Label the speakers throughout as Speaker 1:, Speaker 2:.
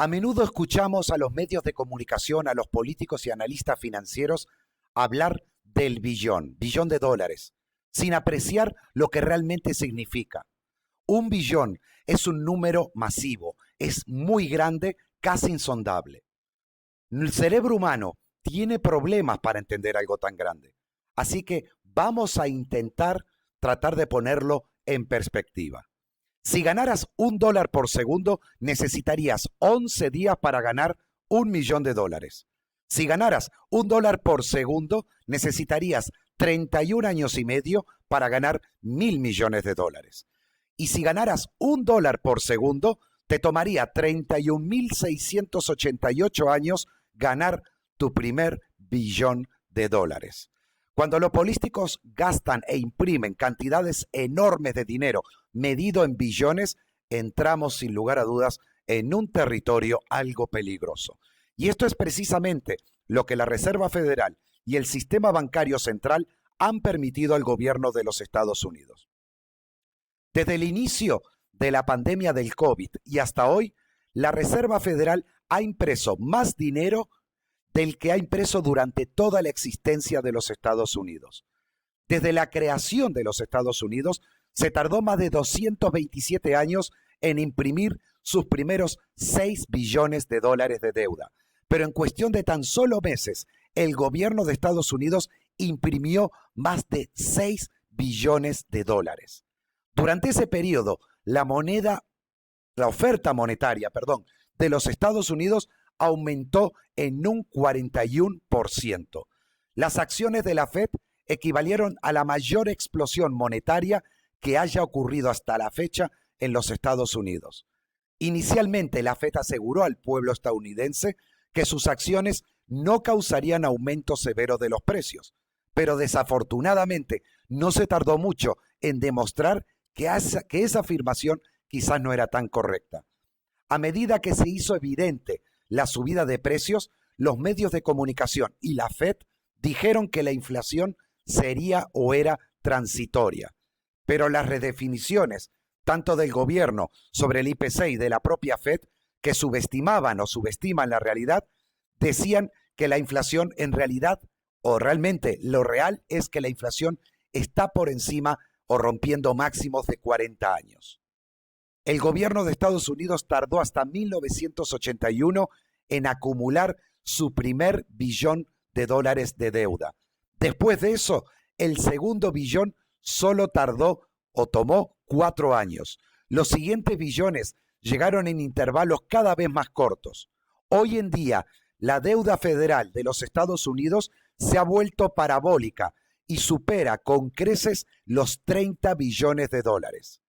Speaker 1: A menudo escuchamos a los medios de comunicación, a los políticos y analistas financieros hablar del billón de dólares, sin apreciar lo que realmente significa. Un billón es un número masivo, es muy grande, casi insondable. El cerebro humano tiene problemas para entender algo tan grande. Así que vamos a intentar tratar de ponerlo en perspectiva. Si ganaras $1 por segundo, necesitarías 11 días para ganar $1.000.000. Si ganaras $1 por segundo, necesitarías 31 años y medio para ganar $1.000.000.000. Y si ganaras $1 por segundo, te tomaría 31.688 años ganar tu primer billón de dólares. Cuando los políticos gastan e imprimen cantidades enormes de dinero medido en billones, entramos sin lugar a dudas en un territorio algo peligroso. Y esto es precisamente lo que la Reserva Federal y el sistema bancario central han permitido al gobierno de los Estados Unidos. Desde el inicio de la pandemia del COVID y hasta hoy, la Reserva Federal ha impreso más dinero del que ha impreso durante toda la existencia de los Estados Unidos. Desde la creación de los Estados Unidos, se tardó más de 227 años en imprimir sus primeros 6 billones de dólares de deuda. Pero en cuestión de tan solo meses, el gobierno de Estados Unidos imprimió más de 6 billones de dólares. Durante ese periodo, la oferta monetaria, de los Estados Unidos aumentó en un 41%. Las acciones de la Fed equivalieron a la mayor explosión monetaria que haya ocurrido hasta la fecha en los Estados Unidos. Inicialmente, la Fed aseguró al pueblo estadounidense que sus acciones no causarían aumento severo de los precios, pero desafortunadamente no se tardó mucho en demostrar que esa afirmación quizás no era tan correcta. A medida que se hizo evidente la subida de precios, los medios de comunicación y la Fed dijeron que la inflación sería o era transitoria. Pero las redefiniciones, tanto del gobierno sobre el IPC y de la propia Fed, que subestimaban o subestiman la realidad, decían que la inflación en realidad, o realmente lo real es que la inflación está por encima o rompiendo máximos de 40 años. El gobierno de Estados Unidos tardó hasta 1981 en acumular su primer billón de dólares de deuda. Después de eso, el segundo billón solo tardó o tomó 4 años. Los siguientes billones llegaron en intervalos cada vez más cortos. Hoy en día, la deuda federal de los Estados Unidos se ha vuelto parabólica y supera con creces los 30 billones de dólares.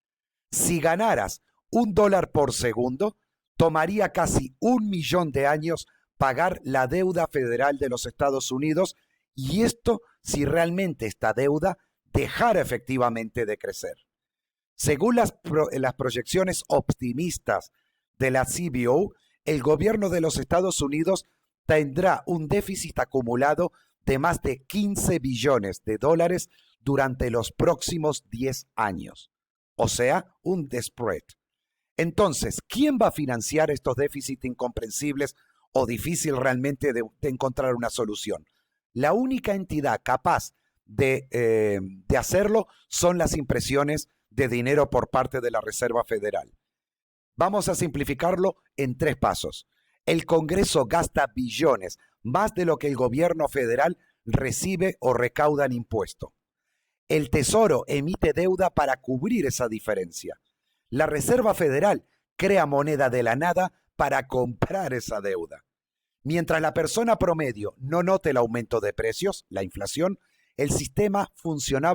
Speaker 1: Si ganaras $1 por segundo, tomaría casi 1.000.000 de años pagar la deuda federal de los Estados Unidos, y esto si realmente esta deuda dejara efectivamente de crecer. Según las proyecciones optimistas de la CBO, el gobierno de los Estados Unidos tendrá un déficit acumulado de más de 15 billones de dólares durante los próximos 10 años. O sea, un spread. Entonces, ¿quién va a financiar estos déficits incomprensibles o difícil realmente de encontrar una solución? La única entidad capaz de hacerlo son las impresiones de dinero por parte de la Reserva Federal. Vamos a simplificarlo en 3 pasos. El Congreso gasta billones, más de lo que el gobierno federal recibe o recauda en impuesto. El Tesoro emite deuda para cubrir esa diferencia. La Reserva Federal crea moneda de la nada para comprar esa deuda. Mientras la persona promedio no note el aumento de precios, la inflación, el sistema funciona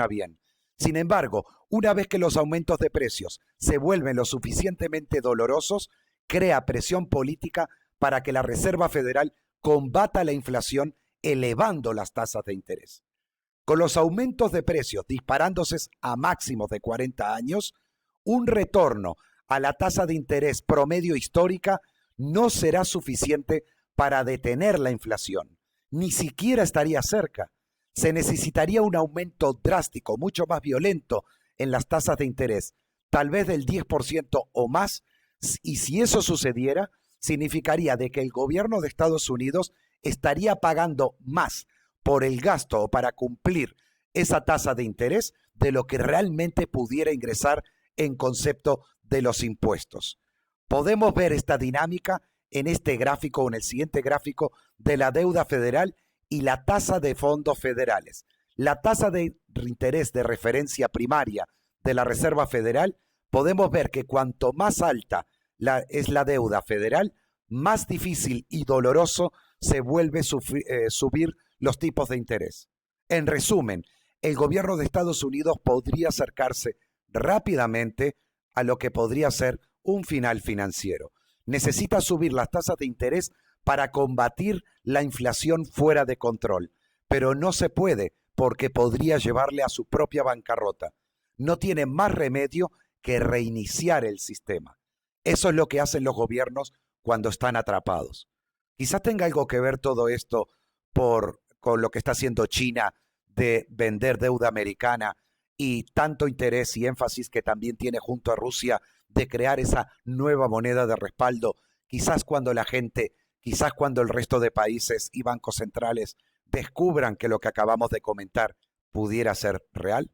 Speaker 1: bien. Sin embargo, una vez que los aumentos de precios se vuelven lo suficientemente dolorosos, crea presión política para que la Reserva Federal combata la inflación elevando las tasas de interés. Con los aumentos de precios disparándose a máximos de 40 años, un retorno a la tasa de interés promedio histórica no será suficiente para detener la inflación. Ni siquiera estaría cerca. Se necesitaría un aumento drástico, mucho más violento en las tasas de interés, tal vez del 10% o más, y si eso sucediera, significaría de que el gobierno de Estados Unidos estaría pagando más por el gasto o para cumplir esa tasa de interés de lo que realmente pudiera ingresar en concepto de los impuestos. Podemos ver esta dinámica en este gráfico o en el siguiente gráfico de la deuda federal y la tasa de fondos federales. La tasa de interés de referencia primaria de la Reserva Federal, podemos ver que cuanto más alta es la deuda federal, más difícil y doloroso se vuelve subir los tipos de interés. En resumen, el gobierno de Estados Unidos podría acercarse rápidamente a lo que podría ser un final financiero. Necesita subir las tasas de interés para combatir la inflación fuera de control, pero no se puede porque podría llevarle a su propia bancarrota. No tiene más remedio que reiniciar el sistema. Eso es lo que hacen los gobiernos cuando están atrapados. Quizás tenga algo que ver todo esto con lo que está haciendo China de vender deuda americana y tanto interés y énfasis que también tiene junto a Rusia de crear esa nueva moneda de respaldo, quizás cuando quizás cuando el resto de países y bancos centrales descubran que lo que acabamos de comentar pudiera ser real.